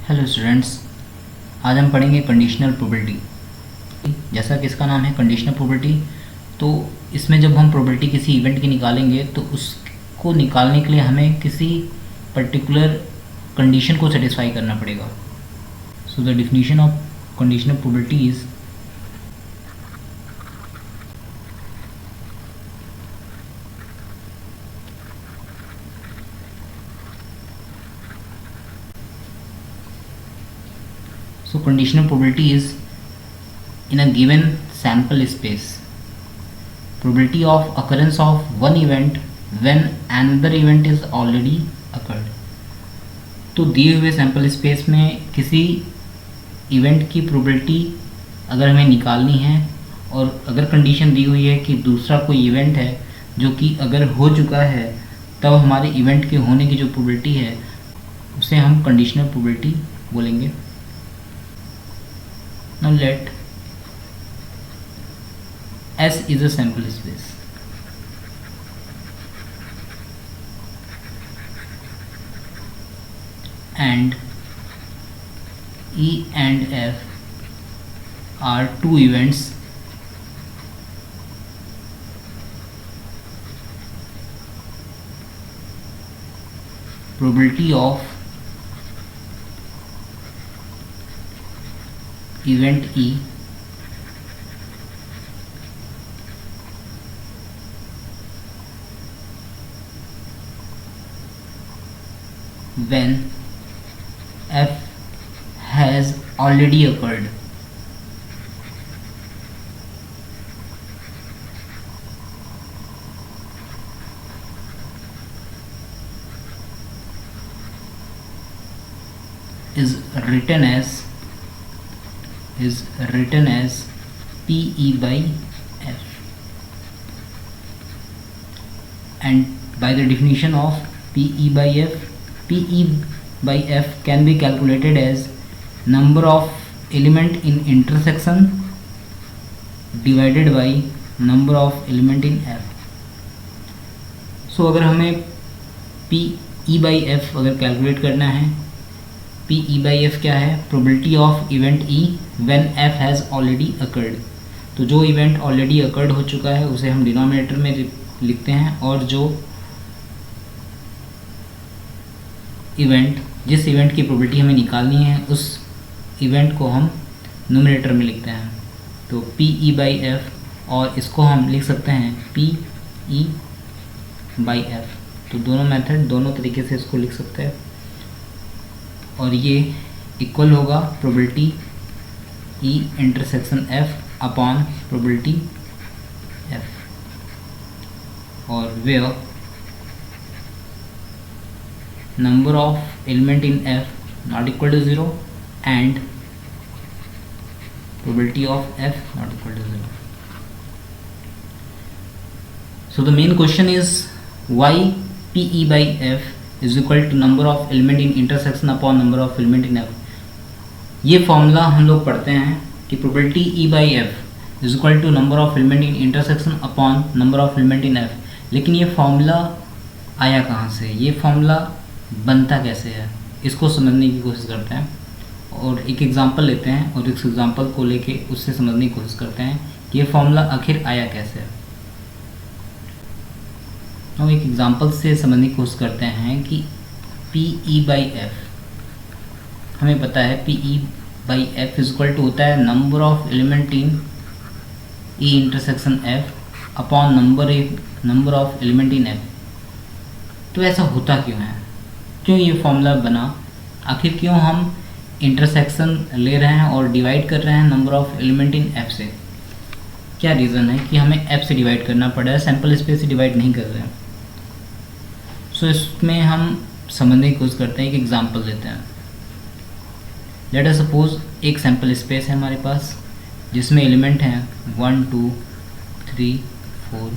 Hello students, आज हम पढ़ेंगे कंडीशनल प्रोबेबिलिटी। जैसा कि इसका नाम है कंडीशनल प्रोबेबिलिटी, तो इसमें जब हम प्रोबेबिलिटी किसी इवेंट की निकालेंगे तो उसको निकालने के लिए हमें किसी पर्टिकुलर कंडीशन को सेटिस्फाई करना पड़ेगा। So the definition of conditional probability is So conditional probability is in a given sample space, probability of occurrence of one event when another event is already occurred। तो दिए हुए sample space में किसी event की probability अगर हमें निकालनी है और अगर कंडीशन दी हुई है कि दूसरा कोई इवेंट है जो कि अगर हो चुका है तब हमारे इवेंट के होने की जो प्रोबेबिलिटी है उसे हम कंडीशनल प्रोबेबिलिटी बोलेंगे। Now let S is a sample space and E and F are two events probability of event E when F has already occurred is written as PE by F, and by the definition of PE by F can be calculated as number of element in intersection divided by number of element in F। सो अगर हमें PE by F अगर calculate करना है, PE by F क्या है? Probability of event E when F has already occurred. तो जो event already occurred हो चुका है उसे हम डिनोमिनेटर में लिखते हैं और जो इवेंट जिस इवेंट की प्रोबेबिलिटी हमें निकालनी है उस इवेंट को हम न्यूमरेटर में लिखते हैं। तो PE by F और इसको हम लिख सकते हैं PE by F। तो दोनों मेथड दोनों तरीके से इसको लिख सकते हैं और ये इक्वल होगा probability E intersection F upon probability F, और where number of element in F not equal to 0 and probability of F not equal to 0। So the main question is why PE by F is equal to number of element in intersection upon number of element in F। ये formula हम लोग पढ़ते हैं कि probability E by F is equal to number of element in intersection upon number of element in F, लेकिन ये formula आया कहाँ से, ये फॉर्मूला बनता कैसे है, इसको समझने की कोशिश करते हैं और एक एग्जांपल लेते हैं और इस एग्जांपल को लेके उससे समझने की कोशिश करते हैं कि ये फॉर्मूला आखिर आया कैसे है। हम एक एग्जांपल से समझने की कोशिश करते हैं कि PE by F हमें पता है PE by F is equal to होता है number of element in E intersection F upon number of element in F। तो ऐसा होता क्यों है, क्यों ये फॉर्मूला बना, आखिर क्यों हम इंटरसेक्शन ले रहे हैं और डिवाइड कर रहे हैं number of element in F से? क्या रीज़न है कि हमें F से डिवाइड करना पड़ा है, सैम्पल स्पेस से डिवाइड नहीं कर रहे हैं? सो इसमें हम समझने की कोशिश करते हैं, एक एग्जांपल देते हैं। लेट अस सपोज एक सैम्पल स्पेस है हमारे पास जिसमें एलिमेंट हैं 1 2 3 4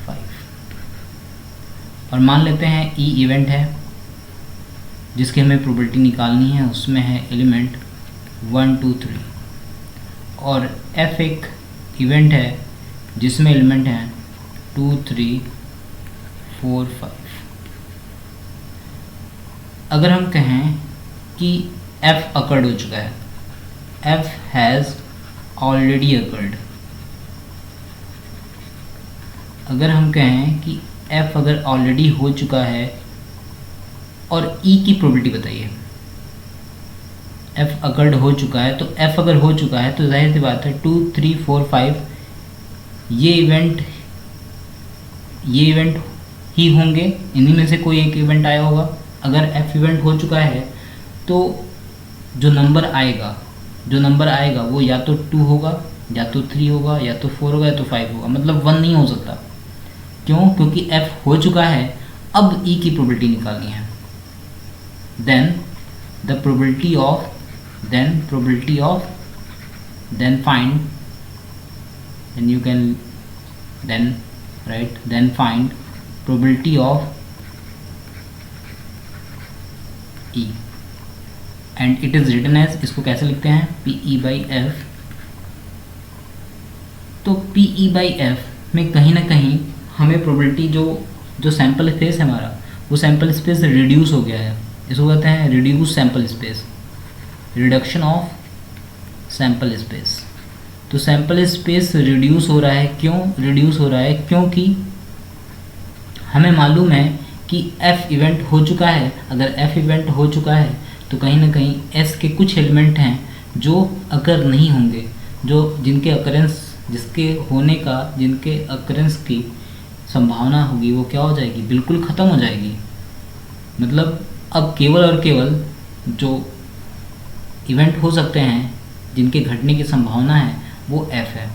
5 और मान लेते हैं E इवेंट है जिसकी हमें प्रोबेबिलिटी निकालनी है, उसमें है एलिमेंट 1 2 3 और F एक इवेंट है जिसमें एलिमेंट हैं 2 3 4 5। अगर हम कहें कि f अकर्ड हो चुका है, f हैज़ ऑलरेडी अकर्ड। अगर हम कहें कि f अगर ऑलरेडी हो चुका है और e की प्रोबेबिलिटी बताइए, f अकर्ड हो चुका है, तो f अगर हो चुका है तो जाहिर सी बात है 2, 3, 4, 5 ये इवेंट ही होंगे, इन्हीं में से कोई एक इवेंट आया होगा। अगर f इवेंट हो चुका है तो जो नंबर आएगा वो या तो 2 होगा, या तो 3 होगा, या तो 4 होगा, या तो 5 होगा, मतलब 1 नहीं हो सकता। क्यों? क्योंकि f हो चुका है, अब e की प्रोबेबिलिटी निकालनी है। Then probability of find probability of e and it is written as, इसको कैसे लिखते हैं, PE/F। तो PE/F में कहीं ना कहीं हमें प्रोबेबिलिटी जो सैंपल स्पेस है हमारा, वो सैंपल स्पेस रिड्यूस हो गया है। इसको कहते हैं reduce sample space, reduction of sample space. तो सैंपल स्पेस रिड्यूस हो रहा है, क्यों रिड्यूस हो रहा है? क्योंकि हमें मालूम है कि f इवेंट हो चुका है। अगर f इवेंट हो चुका है तो कहीं ना कहीं s के कुछ एलिमेंट हैं जो अकर नहीं होंगे, जिनके अकरेंस की संभावना होगी वो क्या हो जाएगी, बिल्कुल ख़त्म हो जाएगी। मतलब अब केवल और केवल जो इवेंट हो सकते हैं जिनके घटने की संभावना है वो f है।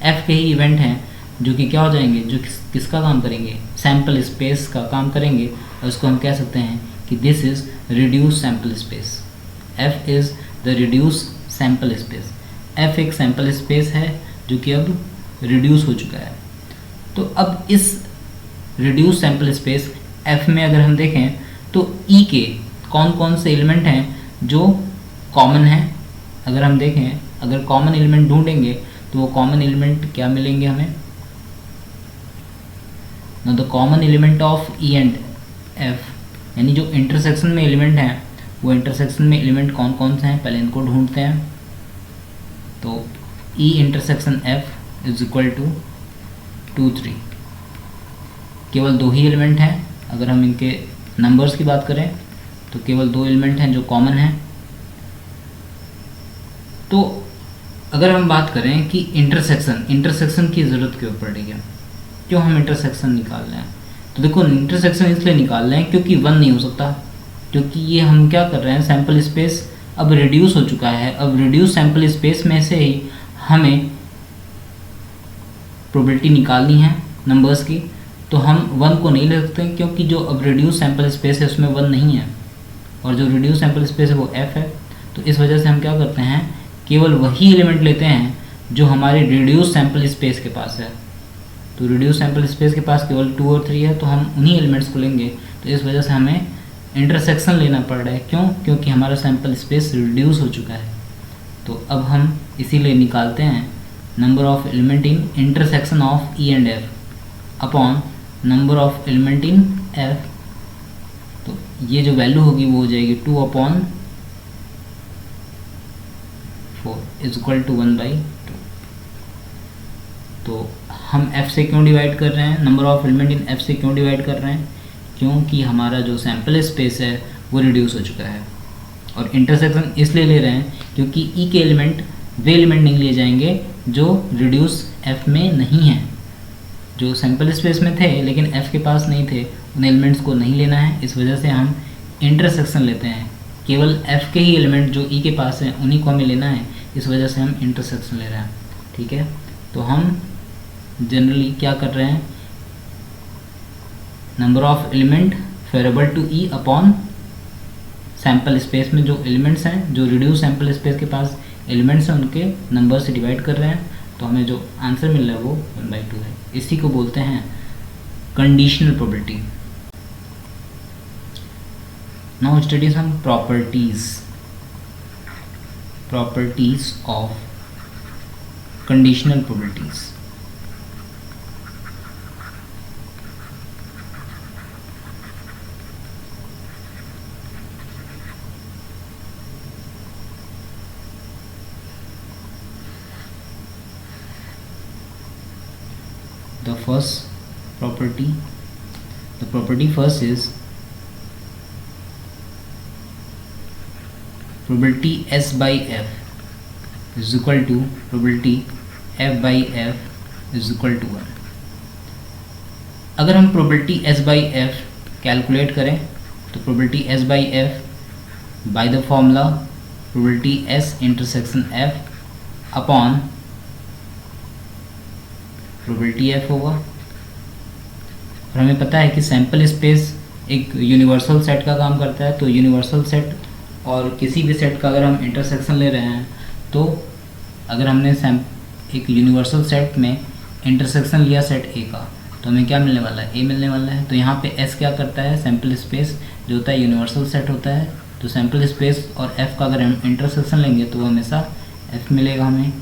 f के ही इवेंट हैं जो कि क्या हो जाएंगे, जो किसका काम करेंगे, सैंपल स्पेस का काम करेंगे। और उसको हम कह सकते हैं कि this is reduce sample space. f is the reduce sample space. f एक सैंपल स्पेस है जो कि अब रिड्यूस हो चुका है। तो अब इस रिड्यूस सैंपल स्पेस f में अगर हम देखें तो e के कौन कौन से एलिमेंट हैं जो कॉमन हैं। अगर हम देखें, अगर कॉमन एलिमेंट ढूंढेंगे तो वो कॉमन एलिमेंट क्या मिलेंगे हमें, the common element of e and f, यानी जो इंटरसेक्शन में एलिमेंट हैं वो इंटरसेक्शन में एलिमेंट कौन कौन से हैं, पहले इनको ढूंढते हैं। तो e intersection f is equal to 2, 3, केवल 2 ही एलिमेंट हैं। अगर हम इनके नंबर्स की बात करें तो केवल 2 एलिमेंट हैं जो कॉमन हैं। तो अगर हम बात करें कि इंटरसेक्शन की ज़रूरत क्यों पड़ रही है, क्यों हम इंटरसेक्शन निकाल रहे हैं, तो देखो इंटरसेक्शन इसलिए निकाल रहे हैं क्योंकि 1 नहीं हो सकता, क्योंकि ये हम क्या कर रहे हैं, सैंपल स्पेस अब रिड्यूस हो चुका है। अब रिड्यूस सैंपल स्पेस में से ही हमें प्रोबेबिलिटी निकालनी है नंबर्स की। तो हम 1 को नहीं ले सकते क्योंकि जो अब रिड्यूस सैंपल स्पेस है उसमें 1 नहीं है, और जो रिड्यूस सैंपल स्पेस है वो f है। तो इस वजह से हम क्या करते हैं, केवल वही एलिमेंट लेते हैं जो हमारे रिड्यूस सैंपल स्पेस के पास है। तो रिड्यूस सैंपल स्पेस के पास केवल 2 और 3 है, तो हम उन्हीं एलिमेंट्स को लेंगे। तो इस वजह से हमें इंटरसेक्शन लेना पड़ रहा है। क्यों? क्योंकि हमारा सैंपल स्पेस रिड्यूस हो चुका है। तो अब हम इसीलिए निकालते हैं number of element in intersection of e and f upon number of element in f। तो ये जो वैल्यू होगी वो हो जाएगी 2/4 इज इक्वल टू 1/2। तो हम f से क्यों डिवाइड कर रहे हैं, number of element in f से क्यों डिवाइड कर रहे हैं, क्योंकि हमारा जो सैंपल स्पेस है वो रिड्यूस हो चुका है। और इंटरसेक्शन इसलिए ले रहे हैं क्योंकि e के एलिमेंट वे एलिमेंट नहीं लिए जाएंगे जो रिड्यूस f में नहीं हैं, जो सैंपल स्पेस में थे लेकिन f के पास नहीं थे, उन एलिमेंट्स को नहीं लेना है। इस वजह से हम इंटरसेक्शन लेते हैं, केवल f के ही एलिमेंट जो e के पास हैं उन्हीं को हमें लेना है। इस वजह से हम इंटरसेक्शन ले रहे हैं। ठीक है, तो हम जनरली क्या कर रहे हैं, number of element favourable to e upon sample space में जो एलिमेंट्स हैं, जो रिड्यूस सैंपल स्पेस के पास एलिमेंट्स हैं उनके नंबर से डिवाइड कर रहे हैं। तो हमें जो आंसर मिल रहा है वो 1/2 है। इसी को बोलते हैं conditional probability. Now study some properties of conditional probabilities. the first property. The property first is probability S by F is equal to probability F by F is equal to 1. अगर हम probability S by F calculate करें तो probability S by F by the formula probability S intersection F upon probability F होगा। और हमें पता है कि सैम्पल स्पेस एक यूनिवर्सल सेट का काम करता है, तो यूनिवर्सल सेट और किसी भी सेट का अगर हम इंटरसेक्शन ले रहे हैं तो अगर हमने एक यूनिवर्सल सेट में इंटरसेक्शन लिया सेट ए का तो हमें क्या मिलने वाला है, ए मिलने वाला है। तो यहाँ पे एस क्या करता है, सैम्पल स्पेस जो होता है यूनिवर्सल सेट होता है, तो सैम्पल स्पेस और एफ़ का अगर हम इंटरसेक्शन लेंगे तो वो हमेशा एफ़ मिलेगा हमें।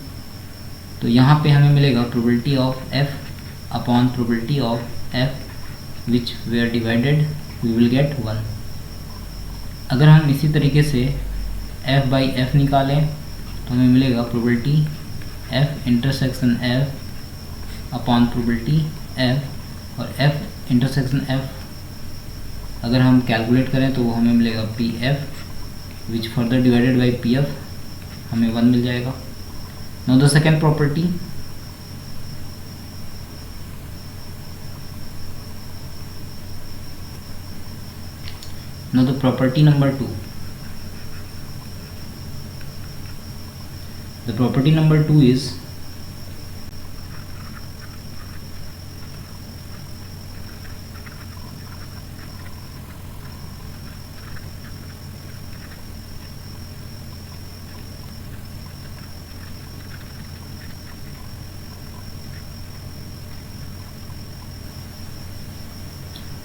तो यहाँ पे हमें मिलेगा probability of F upon probability of F which we are divided we will get 1। अगर हम इसी तरीके से एफ़ बाई एफ़ निकालें तो हमें मिलेगा probability F intersection F upon probability F, और एफ़ इंटरसेक्शन एफ़ अगर हम कैलकुलेट करें तो वो हमें मिलेगा P F which further divided by P F हमें 1 मिल जाएगा। Now the second property, now the property number 2. The property number 2 is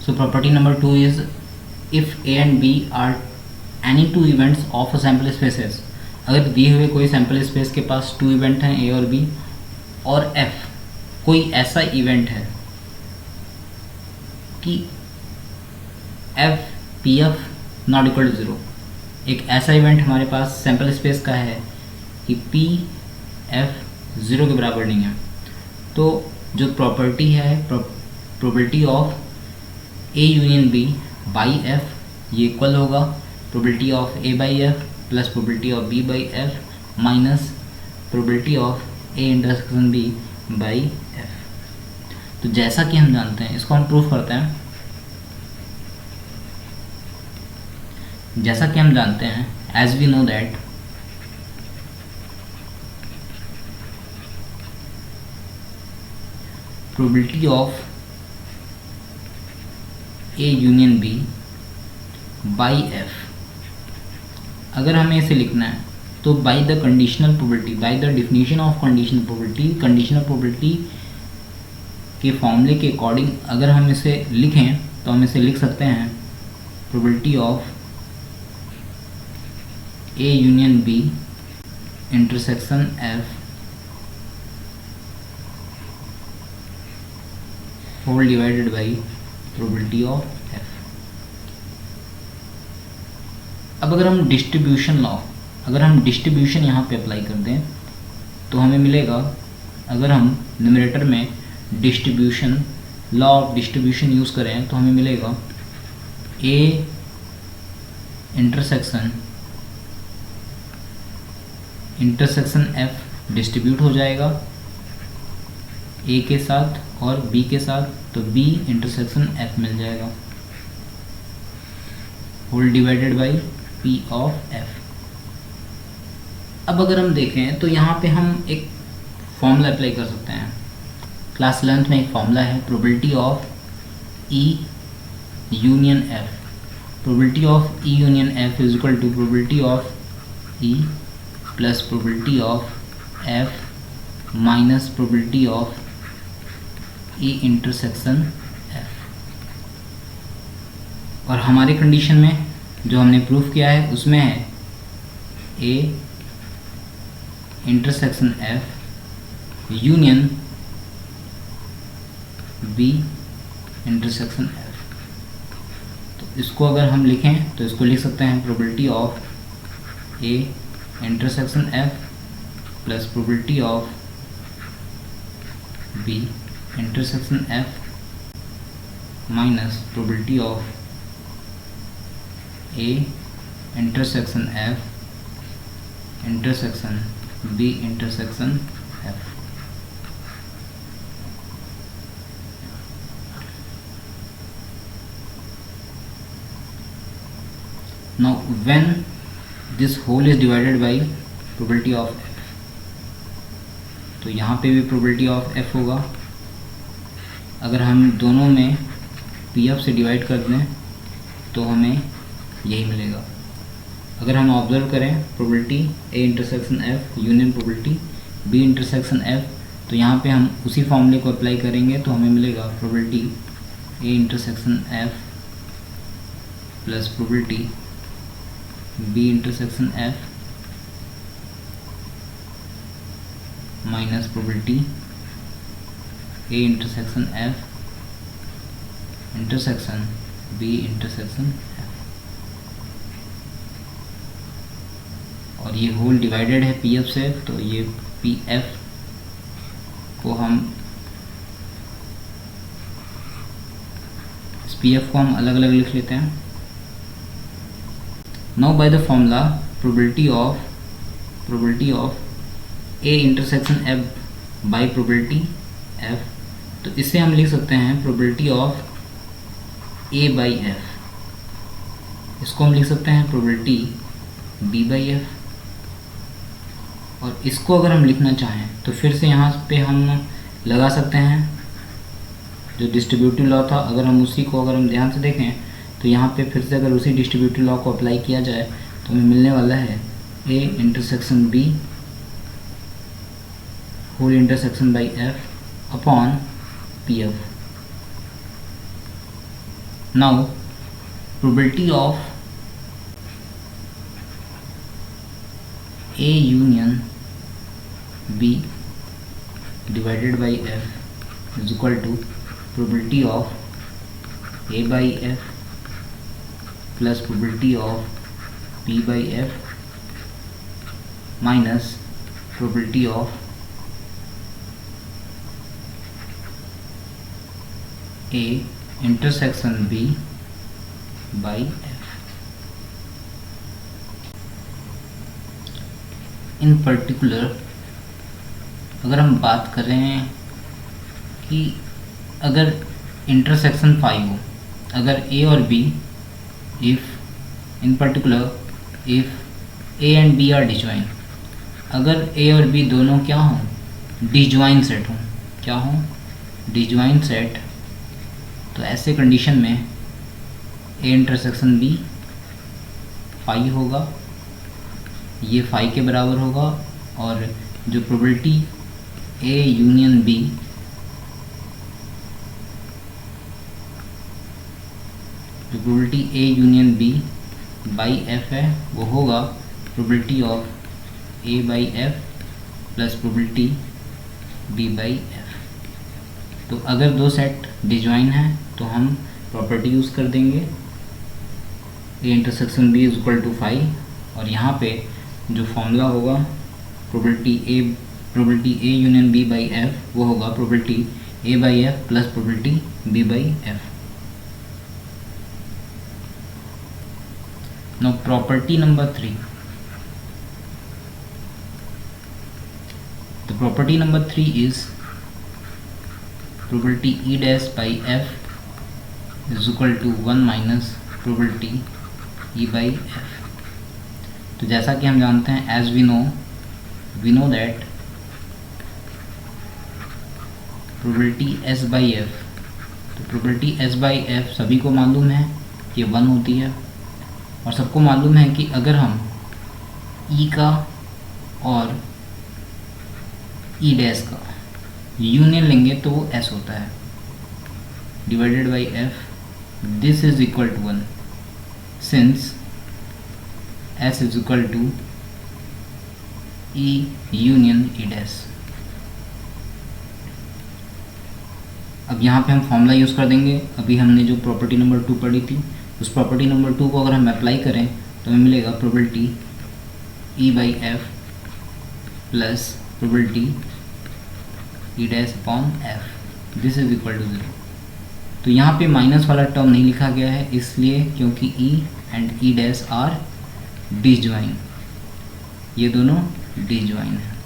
so property number 2 is if A and B are any two events of a sample spaces, अगर दिए हुए कोई sample space के पास 2 event हैं A और B, और F कोई ऐसा इवेंट है कि F P F not equal to 0, एक ऐसा इवेंट हमारे पास सैम्पल स्पेस का है कि P F 0 के बराबर नहीं है, तो जो प्रॉपर्टी है probability of A union B by F ये इक्वल होगा probability of A by F plus probability of B by F minus probability of A intersection B by F. तो जैसा कि हम जानते हैं, इसको हम प्रूफ करते हैं। जैसा कि हम जानते हैं, as we know that probability of A union B by F, अगर हमें इसे लिखना है तो by the conditional probability, by the definition of conditional probability, conditional probability के फॉर्मूले के अकॉर्डिंग अगर हम इसे लिखें तो हम इसे लिख सकते हैं probability of A union B intersection F whole divided by probability of F. अब अगर हम डिस्ट्रीब्यूशन लॉ, अगर हम डिस्ट्रीब्यूशन यहाँ पे अप्लाई कर दें तो हमें मिलेगा, अगर हम न्यूमरेटर में distribution law of distribution use करें तो हमें मिलेगा ए इंटरसेक्शन एफ डिस्ट्रीब्यूट हो जाएगा ए के साथ और बी के साथ, तो बी इंटरसेक्शन एफ मिल जाएगा whole divided by P of F. अब अगर हम देखें तो यहाँ पे हम एक फॉर्मूला अप्लाई कर सकते हैं। क्लास 11th में एक फॉर्मूला है probability of E union F, probability of E union F is equal to probability of E plus probability of F minus probability of E intersection F. और हमारे condition में जो हमने प्रूफ किया है उसमें है A intersection F union B intersection F. तो इसको अगर हम लिखें तो इसको लिख सकते हैं probability of A intersection F plus probability of B intersection F minus probability of A intersection F intersection B intersection F. Now when this whole is divided by probability of f, तो यहाँ पे भी probability of f होगा। अगर हम दोनों में pf से डिवाइड कर दें तो हमें यही मिलेगा। अगर हम ऑब्जर्व करें probability a intersection f union probability b intersection f, तो यहाँ पे हम उसी फॉर्मूले को अप्लाई करेंगे तो हमें मिलेगा probability a intersection f plus probability b intersection f minus probability a intersection f intersection b intersection f, और ये होल डिवाइडेड है pf से, तो ये pf को हम इस pf को हम अलग अलग लिख लेते हैं। Now by the formula probability of a intersection f by probability f, तो इसे हम लिख सकते हैं probability of a by f, इसको हम लिख सकते हैं probability b by f, और इसको अगर हम लिखना चाहें तो फिर से यहाँ पे हम लगा सकते हैं जो डिस्ट्रीब्यूटिव लॉ था। अगर हम उसी को अगर हम ध्यान से देखें तो यहाँ पे फिर से अगर उसी डिस्ट्रीब्यूटिव लॉ को अप्लाई किया जाए तो हमें मिलने वाला है a intersection b whole intersection by f upon pf। Now probability of a union b divided by f is equal to probability of a by f plus probability of b by f minus probability of a intersection b by f। In particular अगर हम बात करें कि अगर intersection 5 हो, अगर a और b, if in particular if a and b are disjoint, अगर a और b दोनों क्या हों, डिजॉइन सेट हों, क्या हों, डिजॉइन सेट, तो ऐसे कंडीशन में a इंटरसेक्शन b फाई होगा, ये फाई के बराबर होगा, और जो प्रोबेबिलिटी a यूनियन b जो probability a union b by f है वो होगा probability of a by f plus probability b by f। तो अगर दो सेट डिजॉइन है तो हम प्रॉपर्टी यूज़ कर देंगे a intersection b is equal to 5, और यहाँ पे जो फॉर्मूला होगा probability a union b by f वो होगा probability a by f plus probability b by f। Now property number 3. The property number 3 is probability E dash by F is equal to 1 minus probability E by F। तो जैसा कि हम जानते हैं as we know that probability S by F, तो probability S by F सभी को मालूम है कि 1 होती है, और सबको मालूम है कि अगर हम E का और E डैश का यूनियन लेंगे तो वो S होता है divided by F, this is equal to 1 since S is equal to E union E dash. अब यहाँ पे हम फॉर्मूला यूज़ कर देंगे। अभी हमने जो प्रॉपर्टी नंबर 2 पढ़ी थी उस प्रॉपर्टी नंबर 2 को अगर हम अप्लाई करें तो हमें मिलेगा probability E by F plus probability E dash upon F. This is equal to 0। तो यहाँ पे माइनस वाला टर्म नहीं लिखा गया है, इसलिए क्योंकि E and E dash are disjoint, ये दोनों डिजॉइन है,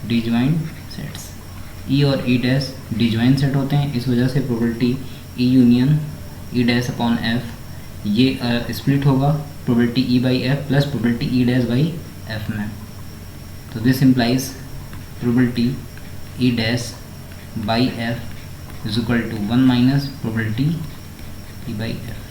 डिजॉइन सेट्स। E और E डैश डिजॉइन सेट होते हैं, इस वजह से probability E union E dash upon F ये स्प्लिट होगा probability E by F plus probability E dash by F में। तो this implies probability E dash by F is equal to 1 minus probability E by F।